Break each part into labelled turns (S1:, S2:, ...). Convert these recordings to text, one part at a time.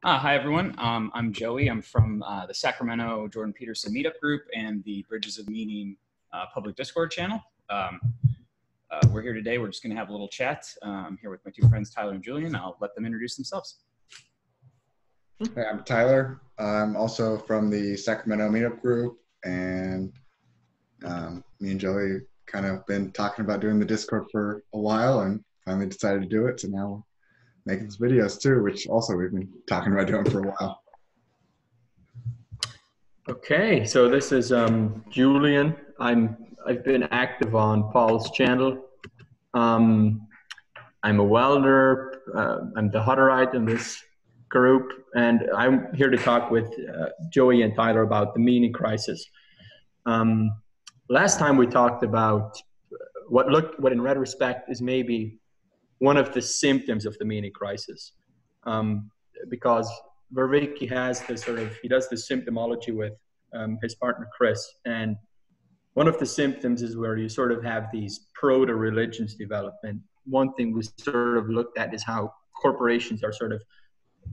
S1: Hi, everyone. I'm Joey. I'm from the Sacramento Jordan Peterson Meetup Group and the Bridges of Meaning public Discord channel. We're here today. We're just going to have a little chat. I'm here with my two friends, Tyler and Julian. I'll let them introduce themselves.
S2: Hey, I'm Tyler. I'm also from the Sacramento Meetup Group, and me and Joey kind of been talking about doing the Discord for a while and finally decided to do it. So now we're making some videos too, which also we've been talking about doing for a while.
S3: Okay, so this is Julian. I've been active on Paul's channel. I'm a welder. I'm the Hutterite in this group, and I'm here to talk with Joey and Tyler about the meaning crisis. Last time we talked about what in retrospect is maybe one of the symptoms of the meaning crisis, because Vervaeke has this he does the symptomology with his partner Chris, and one of the symptoms is where you sort of have these proto-religions development. One thing we sort of looked at is how corporations are sort of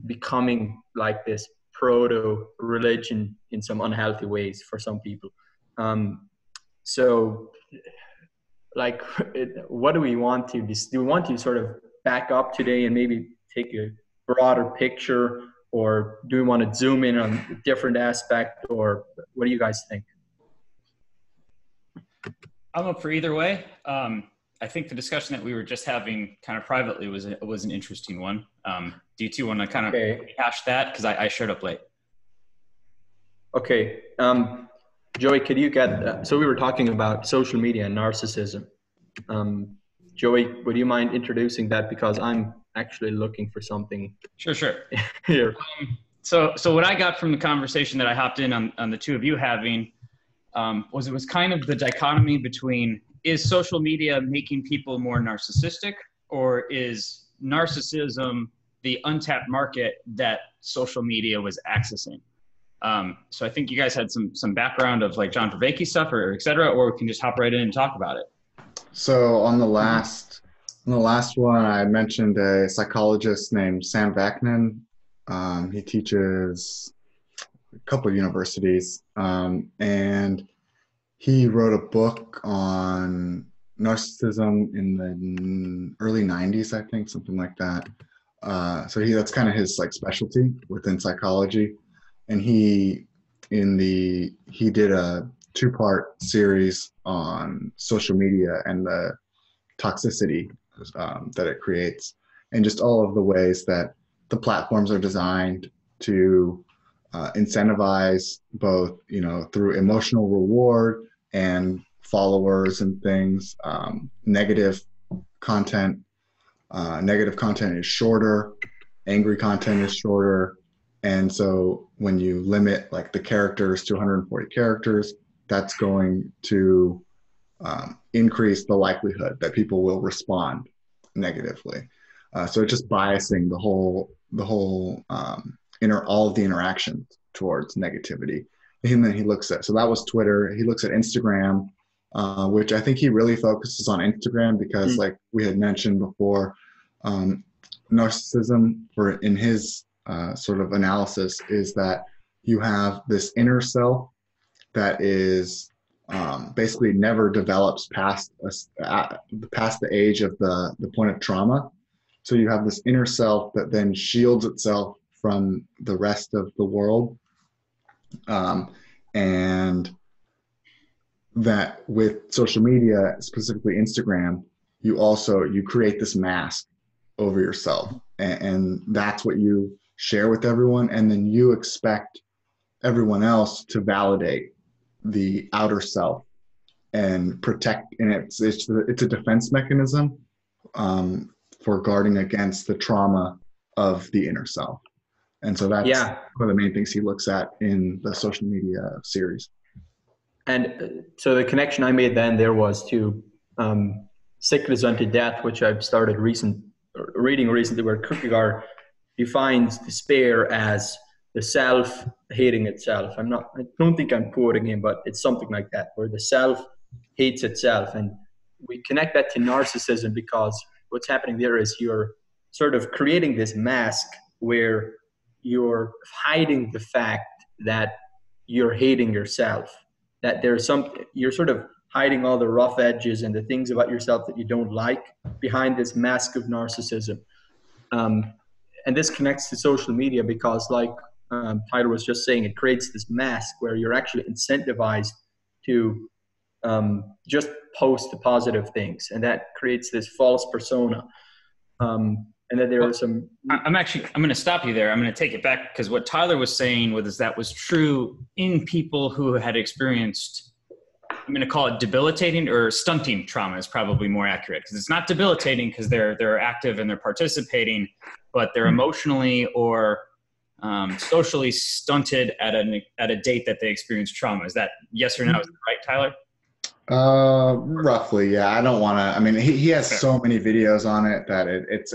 S3: becoming like this proto-religion in some unhealthy ways for some people. So like, what do we want to do? We want to sort of back up today and maybe take a broader picture, or do we want to zoom in on a different aspect, or what do you guys think?
S1: I'm up for either way. I think the discussion that we were just having kind of privately was an interesting one. Do you two want to kind of rehash that? Because I showed up late.
S3: Okay. Joey, could you get, so we were talking about social media and narcissism. Joey, would you mind introducing that? Because I'm actually looking for something.
S1: Sure.
S3: Here.
S1: So what I got from the conversation that I hopped in on the two of you having was it was kind of the dichotomy between, is social media making people more narcissistic, or is narcissism the untapped market that social media was accessing? So I think you guys had some background of like John Vervaeke stuff or et cetera, or we can just hop right in and talk about it.
S2: So on the last one, I mentioned a psychologist named Sam Vaknin. He teaches a couple of universities, and he wrote a book on narcissism in the early 90s, I think, something like that. So that's kind of his like specialty within psychology. And he did a two-part series on social media and the toxicity that it creates, and just all of the ways that the platforms are designed to incentivize both, through emotional reward and followers and things. Negative content is shorter, angry content is shorter. And so when you limit like the characters to 140 characters, that's going to increase the likelihood that people will respond negatively. So it's just biasing all of the interactions towards negativity. And then he looks at, so that was Twitter. He looks at Instagram, which I think he really focuses on Instagram because, like we had mentioned before, narcissism, in his sort of analysis, is that you have this inner self that is basically never develops past the age of the point of trauma. So you have this inner self that then shields itself from the rest of the world, and that with social media, specifically Instagram, you create this mask over yourself, and that's what you share with everyone, and then you expect everyone else to validate the outer self and protect. And it's a defense mechanism for guarding against the trauma of the inner self. And so that's one of the main things he looks at in the social media series.
S3: And so the connection I made there was to Sickness Unto Death, which I've started reading recently, where Kierkegaard defines despair as the self hating itself. I don't think I'm quoting him, but it's something like that, where the self hates itself. And we connect that to narcissism because what's happening there is you're sort of creating this mask where you're hiding the fact that you're hating yourself, that you're sort of hiding all the rough edges and the things about yourself that you don't like behind this mask of narcissism. And this connects to social media because, like Tyler was just saying, it creates this mask where you're actually incentivized to just post the positive things, and that creates this false persona. And then there are some.
S1: I'm going to stop you there. I'm going to take it back, because what Tyler was saying was that was true in people who had experienced, I'm going to call it debilitating or stunting trauma is probably more accurate, because it's not debilitating because they're active and they're participating, but they're emotionally or socially stunted at a date that they experienced trauma. Is that yes or no? Is that right, Tyler?
S2: Roughly, yeah. I don't want to. I mean, he has so many videos on it that it's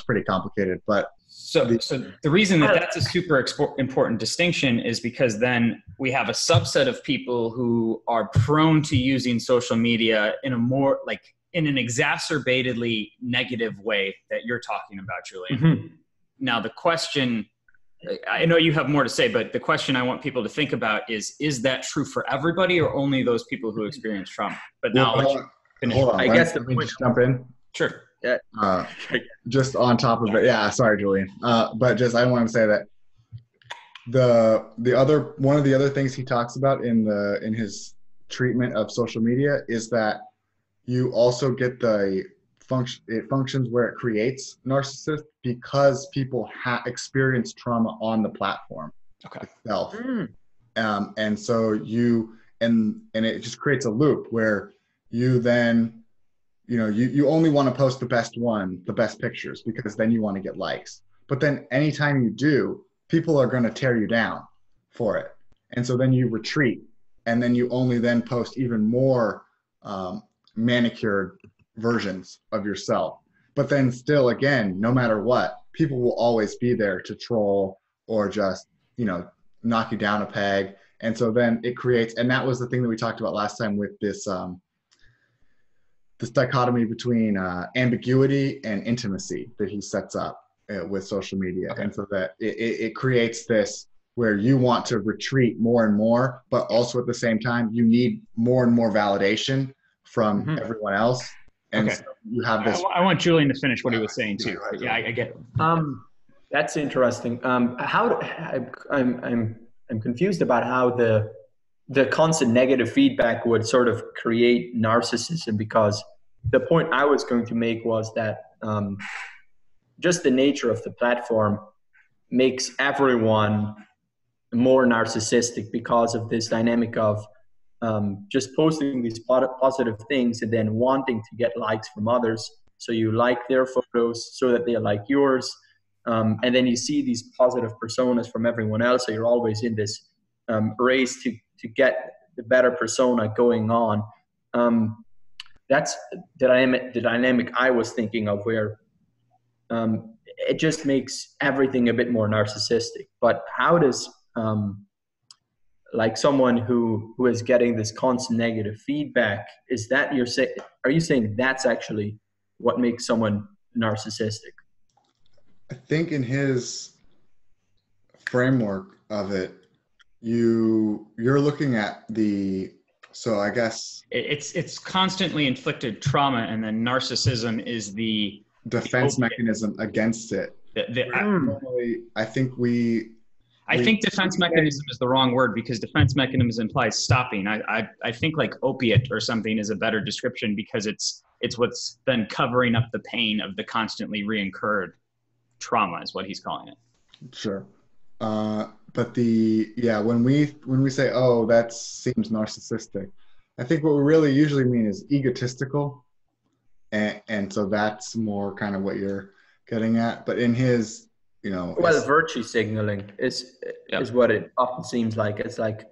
S2: pretty complicated. But
S1: so the reason that that's a super important distinction is because then we have a subset of people who are prone to using social media in a more in an exacerbatedly negative way that you're talking about, Julian. Mm-hmm. Now the question, I know you have more to say, but the question I want people to think about is that true for everybody or only those people who experience trauma? But now I'll let you finish.
S2: Hold on,
S3: I guess
S2: let me just jump in.
S1: Sure.
S3: Yeah.
S2: Just on top of it. Yeah, sorry, Julian. But just, I want to say that one of the other things he talks about in his treatment of social media is that you also get it functions where it creates narcissists because people experience trauma on the platform itself. And so and it just creates a loop where you then, you only want to post the best pictures, because then you want to get likes. But then anytime you do, people are going to tear you down for it. And so then you retreat, and then you only then post even more manicured versions of yourself. But then still, again, no matter what, people will always be there to troll or just, knock you down a peg. And so then it creates, and that was the thing that we talked about last time with this dichotomy between ambiguity and intimacy that he sets up with social media. Okay. And so that it creates this where you want to retreat more and more, but also at the same time, you need more and more validation from everyone else. And so you have this.
S1: I want Julian to finish what he was saying too. Yeah, I get it.
S3: That's interesting. I'm confused about how the constant negative feedback would sort of create narcissism, because the point I was going to make was that just the nature of the platform makes everyone more narcissistic because of this dynamic of just posting these positive things and then wanting to get likes from others. So you like their photos so that they like yours. And then you see these positive personas from everyone else. So you're always in this race to get the better persona going on. That's the dynamic I was thinking of, where it just makes everything a bit more narcissistic. But how does someone who is getting this constant negative feedback, are you saying that's actually what makes someone narcissistic?
S2: I think in his framework of it, you're looking at so I guess
S1: it's constantly inflicted trauma, and then narcissism is the
S2: defense mechanism against it. I think
S1: defense mechanism is the wrong word, because defense mechanism implies stopping. I think like opiate or something is a better description, because it's what's then covering up the pain of the constantly reincurred trauma is what he's calling it.
S2: Sure. But when we say, oh, that seems narcissistic, I think what we really usually mean is egotistical. And so that's more kind of what you're getting at. But in his,
S3: virtue signaling is what it often seems like. It's like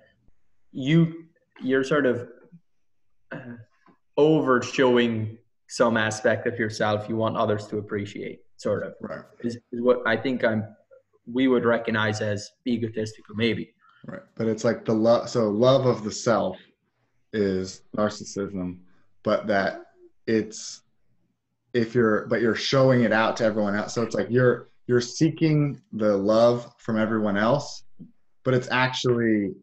S3: you're sort of over showing some aspect of yourself you want others to appreciate, sort of.
S2: Right.
S3: Is what I think we would recognize as egotistical, maybe.
S2: Right. But it's like the love. So love of the self is narcissism, but that you're showing it out to everyone else. So it's like you're you're seeking the love from everyone else, but it's actually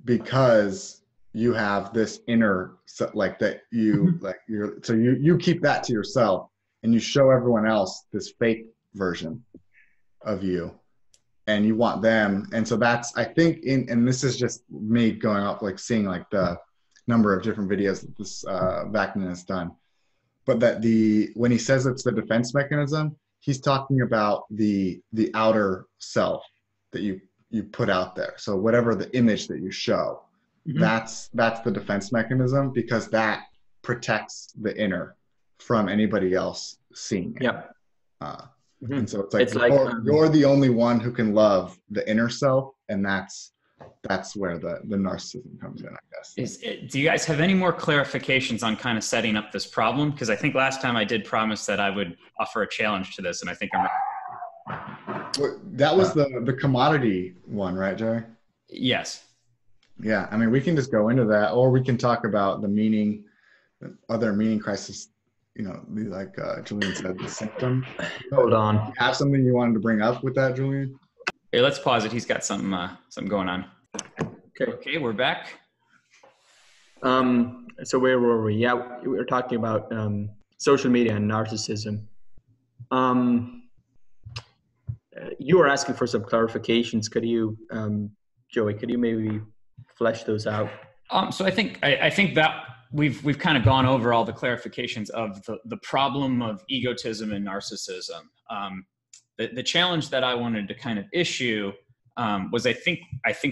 S2: because you have this inner, like that you like you keep that to yourself and you show everyone else this fake version of you, and you want them. And so that's, I think, and this is just me going up, like seeing like the number of different videos that this Vaknin has done, but that when he says it's the defense mechanism, he's talking about the outer self that you put out there. So whatever the image that you show, that's the defense mechanism, because that protects the inner from anybody else seeing it.
S3: Yeah.
S2: And so it's like, you're the only one who can love the inner self, and that's where the narcissism comes in, I guess.
S1: Do you guys have any more clarifications on kind of setting up this problem? Because I think last time I did promise that I would offer a challenge to this, and I think I'm
S2: that was the commodity one, right, Jerry?
S1: Yes.
S2: Yeah, I mean, we can just go into that, or we can talk about the other meaning crisis, like Julian said, the symptom.
S3: Hold on.
S2: You have something you wanted to bring up with that, Julian?
S1: Hey, let's pause it. He's got something going on. Okay, we're back.
S3: So where were we? Yeah, we were talking about social media and narcissism. You were asking for some clarifications. Could you, Joey, maybe flesh those out?
S1: So I think that we've kind of gone over all the clarifications of the problem of egotism and narcissism. The challenge that I wanted to kind of issue was I think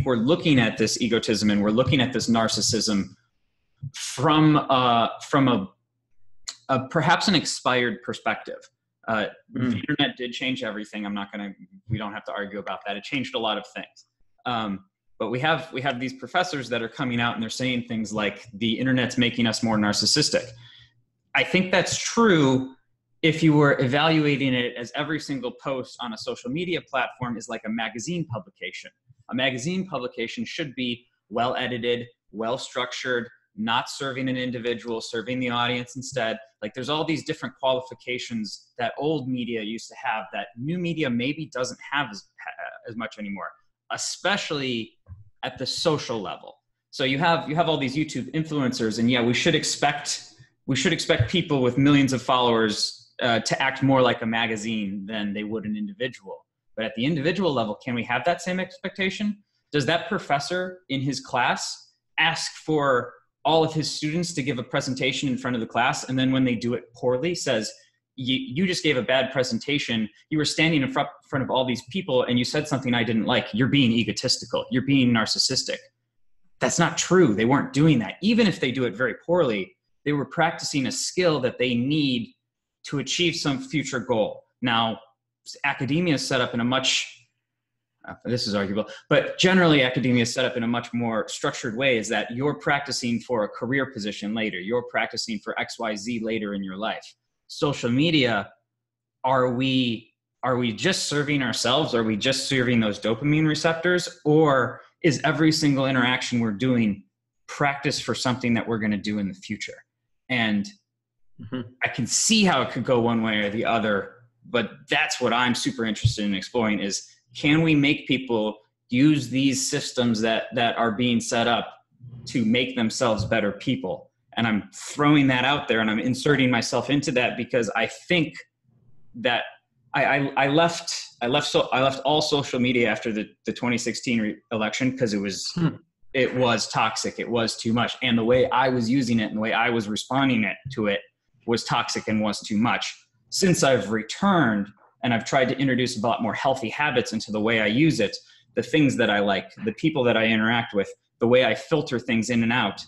S1: we're looking at this egotism and we're looking at this narcissism from a perhaps an expired perspective. The internet did change everything. We don't have to argue about that. It changed a lot of things. But we have these professors that are coming out and they're saying things like the internet's making us more narcissistic. I think that's true if you were evaluating it as every single post on a social media platform is like a magazine publication. A magazine publication should be well edited, well structured, not serving an individual, serving the audience instead. Like there's all these different qualifications that old media used to have that new media maybe doesn't have as much anymore, especially at the social level. So you have all these YouTube influencers, and yeah, we should expect people with millions of followers to act more like a magazine than they would an individual. But at the individual level, can we have that same expectation? Does that professor in his class ask for all of his students to give a presentation in front of the class, and then when they do it poorly says, you just gave a bad presentation, you were standing in front of all these people and you said something I didn't like, you're being egotistical, you're being narcissistic? That's not true. They weren't doing that. Even if they do it very poorly, they were practicing a skill that they need to achieve some future goal. Now, academia is set up in a much, this is arguable, but generally academia is set up in a much more structured way, is that you're practicing for a career position later. You're practicing for XYZ later in your life. Social media, are we just serving ourselves? Are we just serving those dopamine receptors? Or is every single interaction we're doing practice for something that we're going to do in the future? And I can see how it could go one way or the other, but that's what I'm super interested in exploring is, can we make people use these systems that are being set up to make themselves better people? And I'm throwing that out there and I'm inserting myself into that because I think that I left all social media after the 2016 election because it was toxic. It was too much. And the way I was using it and the way I was responding to it was toxic and was too much. Since I've returned and I've tried to introduce a lot more healthy habits into the way I use it, the things that I like, the people that I interact with, the way I filter things in and out,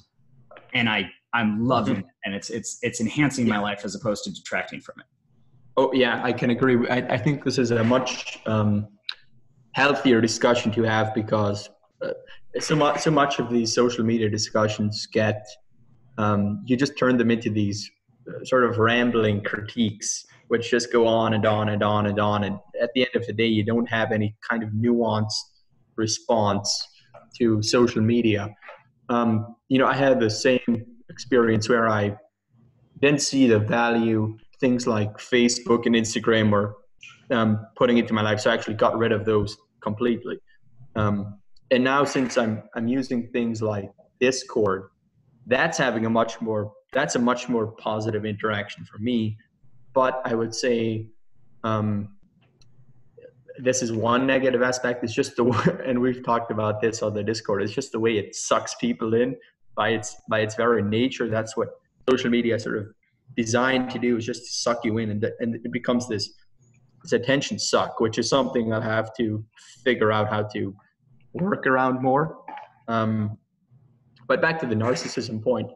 S1: and I'm loving it. And it's enhancing my life as opposed to detracting from it.
S3: Oh yeah, I can agree. I think this is a much healthier discussion to have because so much of these social media discussions get, you just turn them into these sort of rambling critiques, which just go on and on and on and on. And at the end of the day, you don't have any kind of nuanced response to social media. I had the same experience where I didn't see the value. Things like Facebook and Instagram were putting into my life. So I actually got rid of those completely. And now since I'm using things like Discord, that's a much more positive interaction for me. But I would say, this is one negative aspect. It's just and we've talked about this on the Discord. It's just the way it sucks people in by its very nature. That's what social media sort of designed to do, is just to suck you in, and it becomes this attention suck, which is something I'll have to figure out how to work around more. But back to the narcissism point,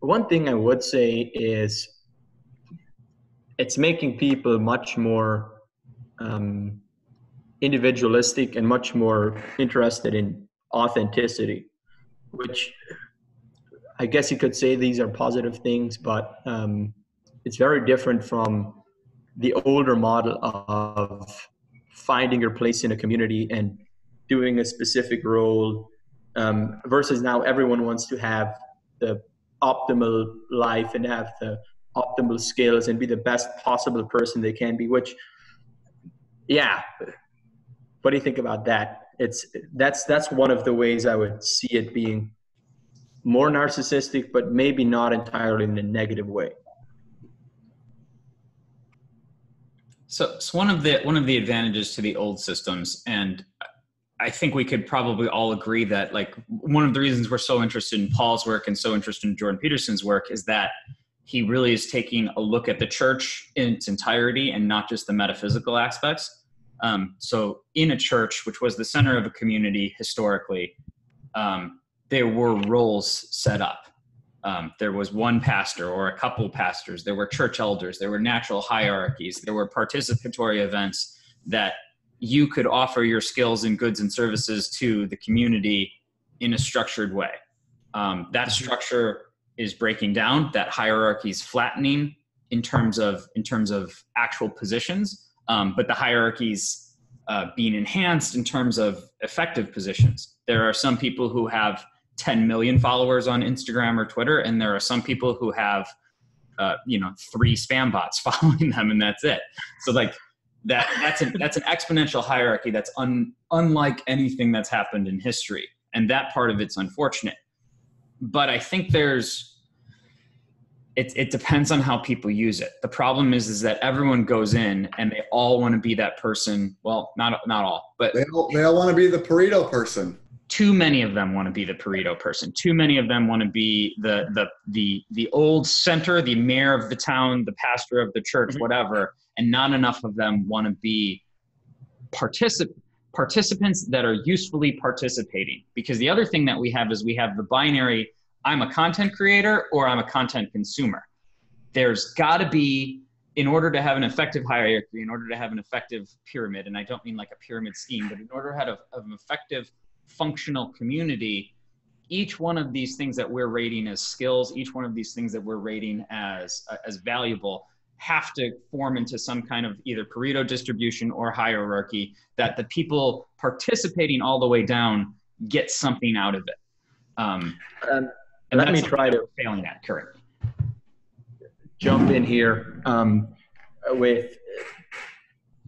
S3: one thing I would say is it's making people much more individualistic and much more interested in authenticity, which I guess you could say these are positive things, but it's very different from the older model of finding your place in a community and doing a specific role, versus now everyone wants to have the optimal life and have the optimal skills and be the best possible person they can be, which, yeah, what do you think about that? That's one of the ways I would see it being more narcissistic, but maybe not entirely in a negative way.
S1: So one of the advantages to the old systems, and I think we could probably all agree that, like, one of the reasons we're so interested in Paul's work and so interested in Jordan Peterson's work is that he really is taking a look at the church in its entirety and not just the metaphysical aspects. So in a church, which was the center of a community historically, there were roles set up. There was one pastor or a couple pastors. There were church elders. There were natural hierarchies. There were participatory events that you could offer your skills and goods and services to the community in a structured way. That structure is breaking down. That hierarchy is flattening in terms of actual positions, but the hierarchies being enhanced in terms of effective positions. There are some people who have 10 million followers on Instagram or Twitter, and there are some people who have 3 spam bots following them, and that's it. So like that's an exponential hierarchy that's unlike anything that's happened in history, and that part of it's unfortunate. But I think it depends on how people use it. The problem is that everyone goes in and they all want to be that person. Well, not all, but
S2: they all want to be the Pareto person.
S1: Too many of them want to be the Pareto person. Too many of them want to be the old center, the mayor of the town, the pastor of the church, whatever. And not enough of them want to be participants that are usefully participating. Because the other thing that we have is we have the binary, I'm a content creator or I'm a content consumer. There's got to be, in order to have an effective hierarchy, in order to have an effective pyramid, and I don't mean like a pyramid scheme, but in order to have an effective functional community, each one of these things that we're rating as skills, each one of these things that we're rating as valuable, have to form into some kind of either Pareto distribution or hierarchy that the people participating all the way down get something out of it. And
S3: let me try to
S1: failing at currently.
S3: Jump in here with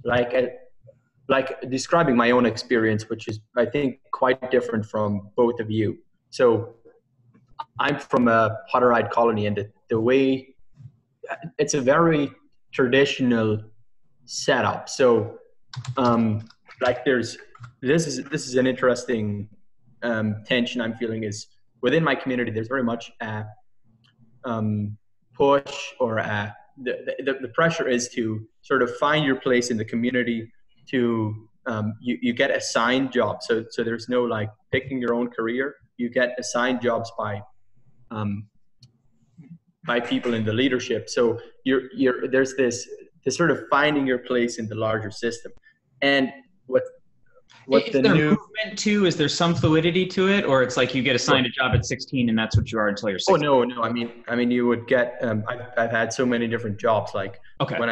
S3: like describing my own experience, which is, I think, quite different from both of you. So I'm from a Hutterite colony, and the way it's a very traditional setup. So like this is an interesting tension I'm feeling is within my community. There's very much a push or the pressure is to sort of find your place in the community. To you get assigned jobs, so there's no like picking your own career. You get assigned jobs by people in the leadership. So there's this sort of finding your place in the larger system. And what
S1: is there movement too? Is there some fluidity to it, or it's like you get assigned a job at 16 and that's what you are until you're 16?
S3: Oh no. I mean you would get. I've had so many different jobs. Like when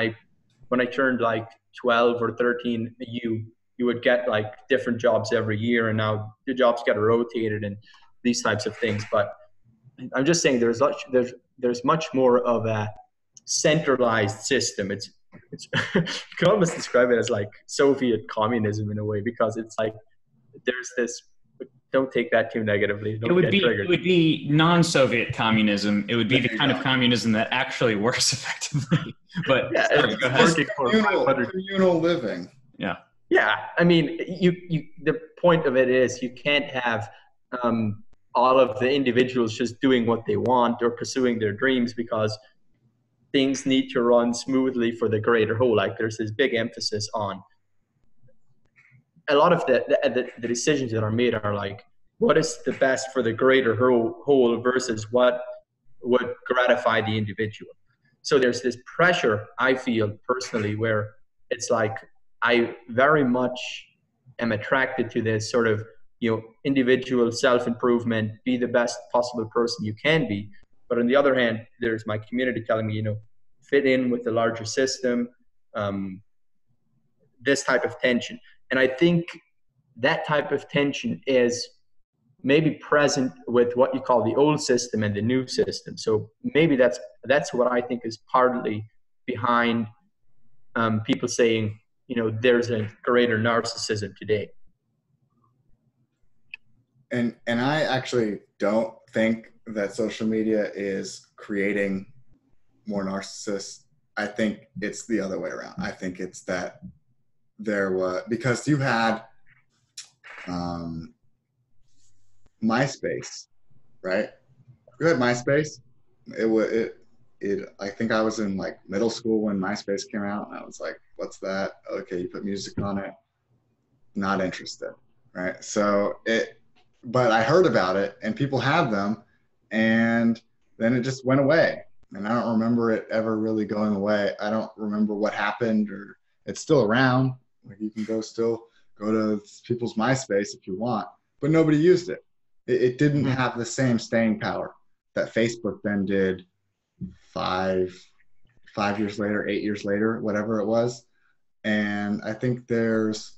S3: I turned like 12 or 13, you would get like different jobs every year, and now the jobs get rotated and these types of things. But I'm just saying there's much more of a centralized system. you can almost describe it as like Soviet communism in a way, because it's like there's this. Don't take that too negatively. Don't get triggered.
S1: It would be non-Soviet communism. It would be the kind of communism that actually works effectively. But
S3: yeah,
S1: sorry, go ahead.
S2: Communal living.
S1: Yeah.
S3: Yeah, I mean, the point of it is you can't have all of the individuals just doing what they want or pursuing their dreams, because things need to run smoothly for the greater whole. Like there's this big emphasis on a lot of the decisions that are made are like, what is the best for the greater whole versus what would gratify the individual. So there's this pressure, I feel personally, where it's like I very much am attracted to this sort of, individual self-improvement, be the best possible person you can be. But on the other hand, there's my community telling me, fit in with the larger system, this type of tension. And I think that type of tension is maybe present with what you call the old system and the new system. So maybe that's what I think is partly behind people saying, there's a greater narcissism today.
S2: And I actually don't think that social media is creating more narcissists. I think it's the other way around. I think it's that because you had MySpace, right? You had MySpace. I think I was in like middle school when MySpace came out, and I was like, "What's that?" Okay, you put music on it. Not interested, right? But I heard about it, and people had them, and then it just went away. And I don't remember it ever really going away. I don't remember what happened, or it's still around. Like you can still go to people's MySpace if you want, but nobody used it. It didn't have the same staying power that Facebook then did 5 years later, 8 years later, whatever it was. And I think there's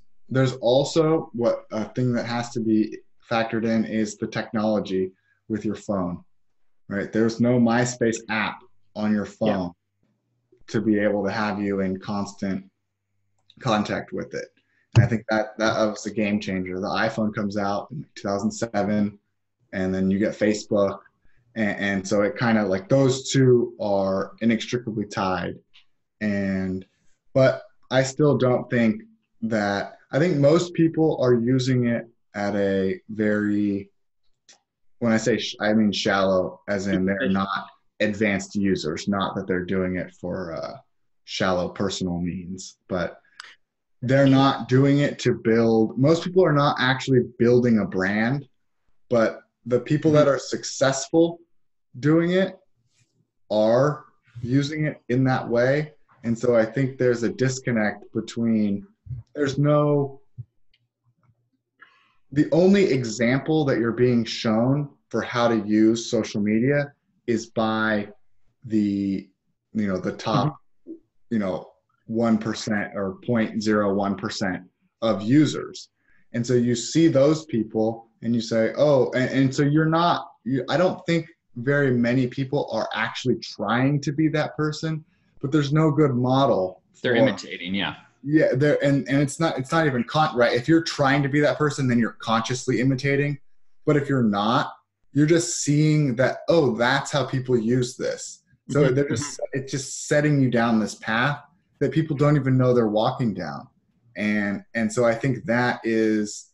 S2: also a thing that has to be factored in is the technology with your phone, right? There's no MySpace app on your phone to be able to have you in constant contact with it. And I think that was a game changer. The iPhone comes out in 2007, and then you get Facebook. And so it kind of like those two are inextricably tied. But I still don't think that, I think most people are using it at a very, when I say, I mean shallow, as in they're not advanced users, not that they're doing it for shallow personal means, but they're not doing it to build. Most people are not actually building a brand, but the people that are successful doing it are using it in that way. And so I think there's a disconnect between, the only example that you're being shown for how to use social media is by the top, 1% or 0.01% of users. And so you see those people and you say, oh, and so I don't think very many people are actually trying to be that person, but there's no good model.
S1: They're imitating, yeah.
S2: Yeah, and it's not even right. If you're trying to be that person, then you're consciously imitating. But if you're not, you're just seeing that, oh, that's how people use this. So it's just setting you down this path that people don't even know they're walking down. And so I think that is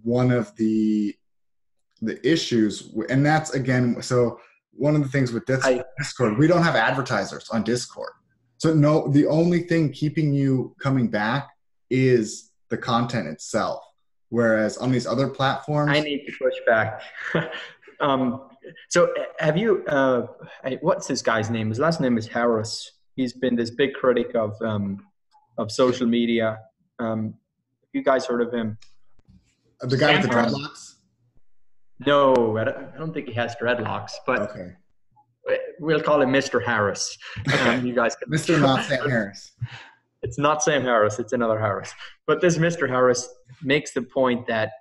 S2: one of the issues. And that's, again, so one of the things with Discord, we don't have advertisers on Discord. So no, the only thing keeping you coming back is the content itself. Whereas on these other platforms,
S3: I need to push back. So have you, what's this guy's name? His last name is Harris. He's been this big critic of social media. You guys heard of him?
S2: The guy with the dreadlocks?
S3: No, I don't think he has dreadlocks, but
S2: okay.
S3: We'll call him Mr. Harris. You guys can
S2: Mr. Not Sam Harris.
S3: It's not Sam Harris, it's another Harris. But this Mr. Harris makes the point that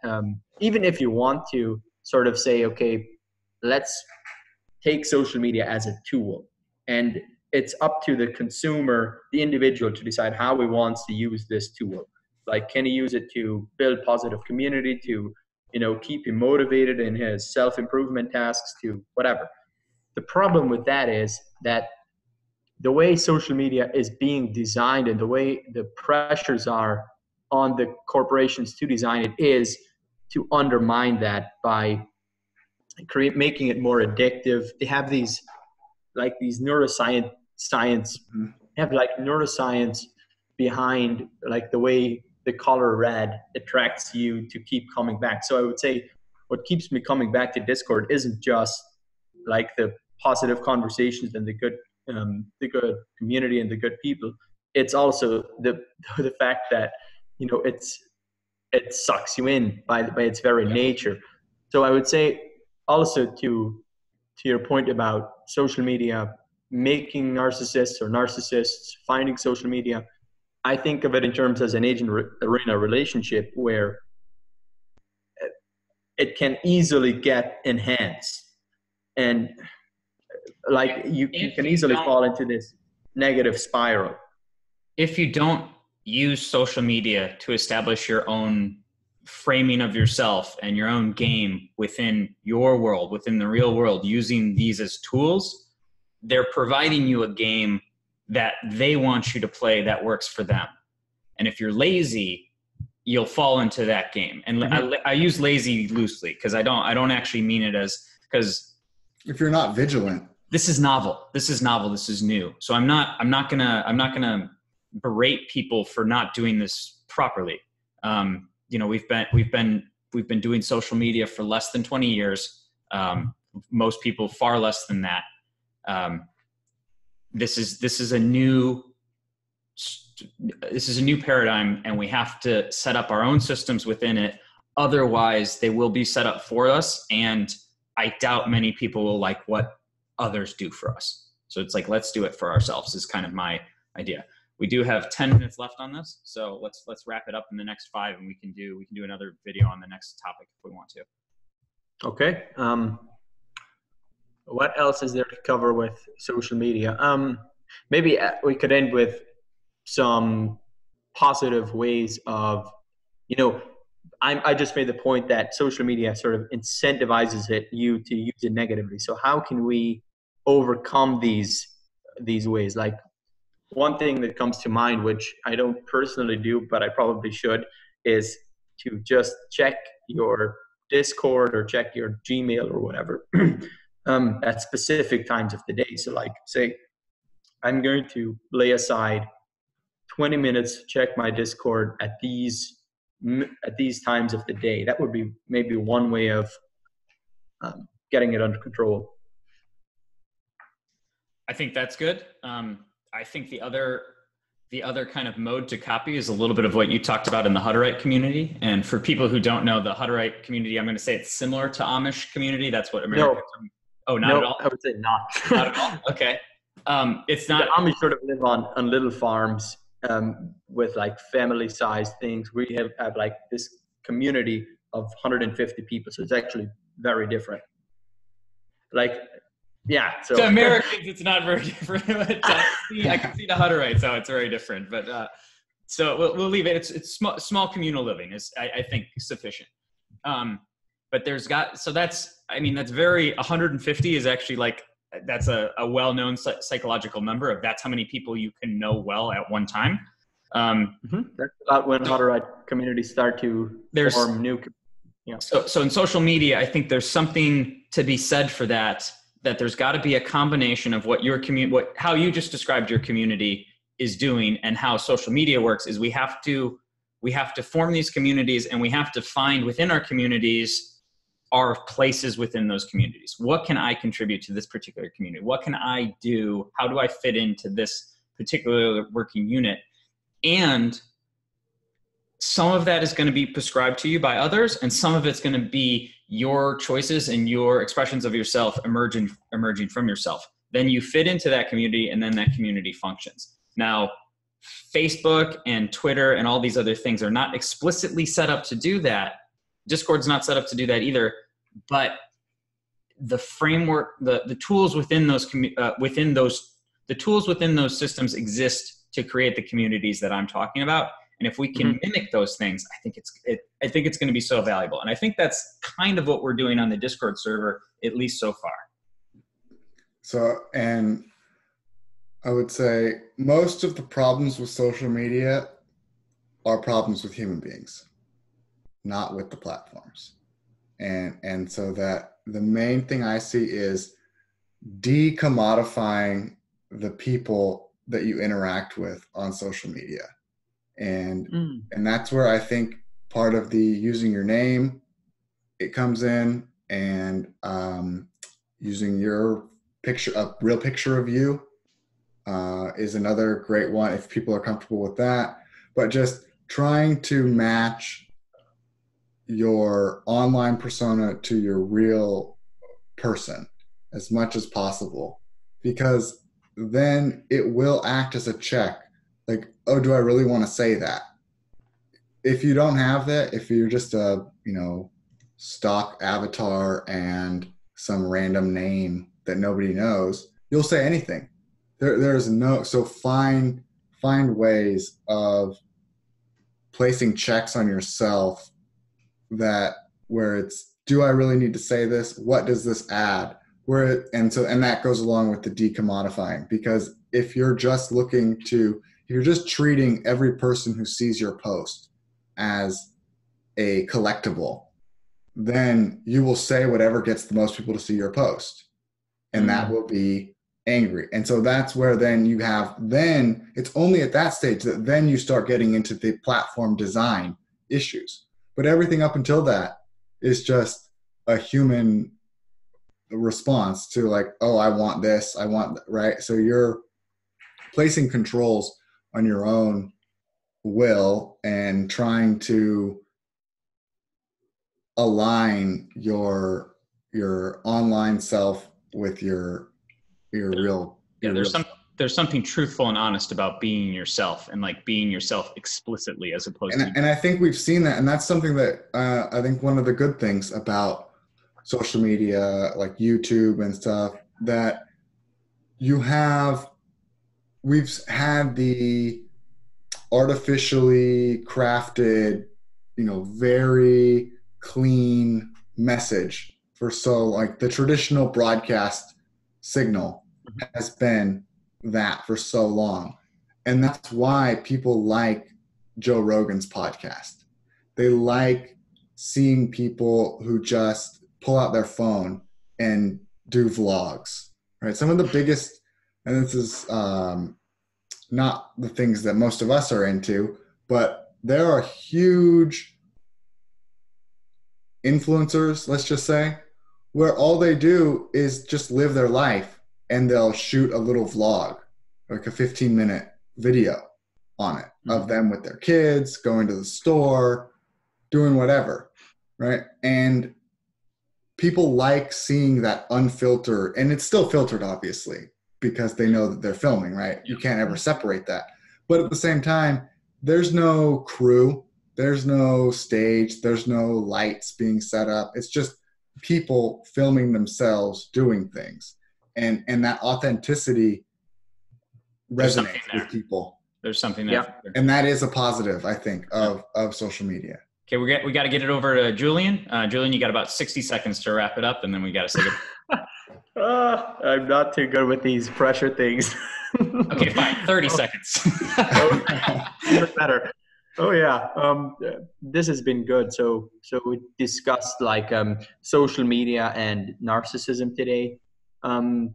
S3: even if you want to sort of say, okay, let's take social media as a tool, and it's up to the consumer, the individual, to decide how he wants to use this tool. Like, can he use it to build positive community, to, you know, keep him motivated in his self-improvement tasks, to whatever. The problem with that is that the way social media is being designed and the way the pressures are on the corporations to design it is to undermine that by making it more addictive. They have these neuroscience have like neuroscience behind like the way the color red attracts you to keep coming back. So I would say what keeps me coming back to Discord isn't just like the positive conversations and the good community and the good people. It's also the fact that, you know, it sucks you in by its very nature. So I would say also to your point about social media making narcissists finding social media, I think of it in terms as an agent arena relationship where it can easily get enhanced, and like you can easily fall into this negative spiral.
S1: If you don't use social media to establish your own framing of yourself and your own game within your world, within the real world, using these as tools, they're providing you a game that they want you to play that works for them. And if you're lazy, you'll fall into that game. And I use lazy loosely because I don't actually mean it as, because
S2: if you're not vigilant,
S1: this is novel. This is new. So I'm not gonna berate people for not doing this properly. You know, we've been doing social media for less than 20 years. Most people far less than that. This is a new paradigm, and we have to set up our own systems within it. Otherwise, they will be set up for us, and I doubt many people will like what others do for us. So it's like, let's do it for ourselves is kind of my idea. We do have 10 minutes left on this, so let's wrap it up in the next 5, and we can do another video on the next topic if we want to.
S3: Okay. What else is there to cover with social media? Maybe we could end with some positive ways of, you know, I just made the point that social media sort of incentivizes you to use it negatively. So how can we overcome these ways? Like, one thing that comes to mind, which I don't personally do, but I probably should, is to just check your Discord or check your Gmail or whatever at specific times of the day. So like, say, I'm going to lay aside 20 minutes to check my Discord at these times of the day. That would be maybe one way of getting it under control.
S1: I think that's good. I think the other kind of mode to copy is a little bit of what you talked about in the Hutterite community. And for people who don't know the Hutterite community, I'm going to say it's similar to not at all?
S3: I would say not.
S1: Not at all? Okay. It's not.
S3: The Amish sort of live on little farms with like family-sized things. We have like this community of 150 people. So it's actually very different. Like, yeah. So
S1: to Americans, it's not very different. But I can see the Hutterites, so it's very different. But so we'll leave it. It's small communal living is, I think, sufficient. But that's very 150 is actually like, that's a well-known psychological number of that's how many people you can know well at one time.
S3: That's about when Hutterite communities start to form new. Yeah.
S1: So in social media, I think there's something to be said for that there's got to be a combination of what your how you just described your community is doing, and how social media works is we have to form these communities, and we have to find within our communities our places within those communities. What can I contribute to this particular community? What can I do? How do I fit into this particular working unit? And some of that is going to be prescribed to you by others, and some of it's going to be your choices and your expressions of yourself emerging from yourself. Then you fit into that community, and then that community functions. Now, Facebook and Twitter and all these other things are not explicitly set up to do that. Discord's not set up to do that either, but the framework, the tools within those the tools within those systems exist to create the communities that I'm talking about. And if we can mimic those things, I think it's going to be so valuable. And I think that's kind of what we're doing on the Discord server, at least so far.
S2: So, and I would say most of the problems with social media are problems with human beings, not with the platforms. And so that the main thing I see is decommodifying the people that you interact with on social media. And that's where I think part of the using your name, it comes in, and using your picture, a real picture of you is another great one if people are comfortable with that. But just trying to match your online persona to your real person as much as possible, because then it will act as a check. Like, oh, do I really want to say that? If you don't have that, if you're just a, stock avatar and some random name that nobody knows, you'll say anything. There's no, so find ways of placing checks on yourself where it's, do I really need to say this? What does this add? And that goes along with the decommodifying, because if you're just treating every person who sees your post as a collectible, then you will say whatever gets the most people to see your post, and that will be angry. And so that's where then it's only at that stage that then you start getting into the platform design issues. But everything up until that is just a human response to like, oh, I want this, I want that, right? So you're placing controls on your own will and trying to align your online self with your real.
S1: There's something truthful and honest about being yourself, and like being yourself explicitly, as opposed to.
S2: And I think we've seen that, and that's something that I think one of the good things about social media, like YouTube and stuff, that we've had the artificially crafted, very clean message for like the traditional broadcast signal has been that for so long. And that's why people like Joe Rogan's podcast. They like seeing people who just pull out their phone and do vlogs, right? Some of the biggest, and this is not the things that most of us are into, but there are huge influencers, let's just say, where all they do is just live their life, and they'll shoot a little vlog, like a 15-minute video on it of them with their kids, going to the store, doing whatever, right? And people like seeing that unfiltered, and it's still filtered, obviously, because they know that they're filming, right? You can't ever separate that. But at the same time, there's no crew, there's no stage, there's no lights being set up. It's just people filming themselves doing things. And that authenticity resonates with people.
S1: There's something there.
S2: Yeah. And that is a positive, I think, of social media.
S1: Okay, we got to get it over to Julian. Julian, you got about 60 seconds to wrap it up, and then we got to say goodbye.
S3: I'm not too good with these pressure things.
S1: Okay, fine. 30 seconds.
S3: Even better. Oh yeah, this has been good. So we discussed like social media and narcissism today. I'm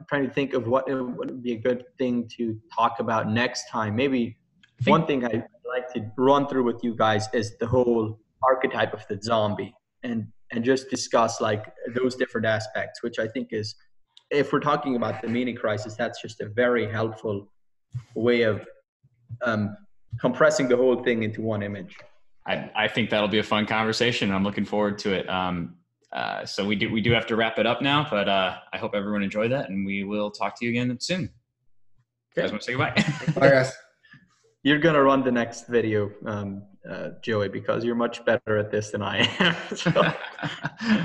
S3: trying to think of what would be a good thing to talk about next time. Maybe one thing I'd like to run through with you guys is the whole archetype of the zombie, and just discuss like those different aspects, which I think is, if we're talking about the meaning crisis, that's just a very helpful way of compressing the whole thing into one image.
S1: I think that'll be a fun conversation. I'm looking forward to it. So we do have to wrap it up now, but I hope everyone enjoyed that, and we will talk to you again soon. Okay. You guys want to say goodbye?
S2: Bye, guys.
S3: You're going to run the next video, Joey, because you're much better at this than I am. So.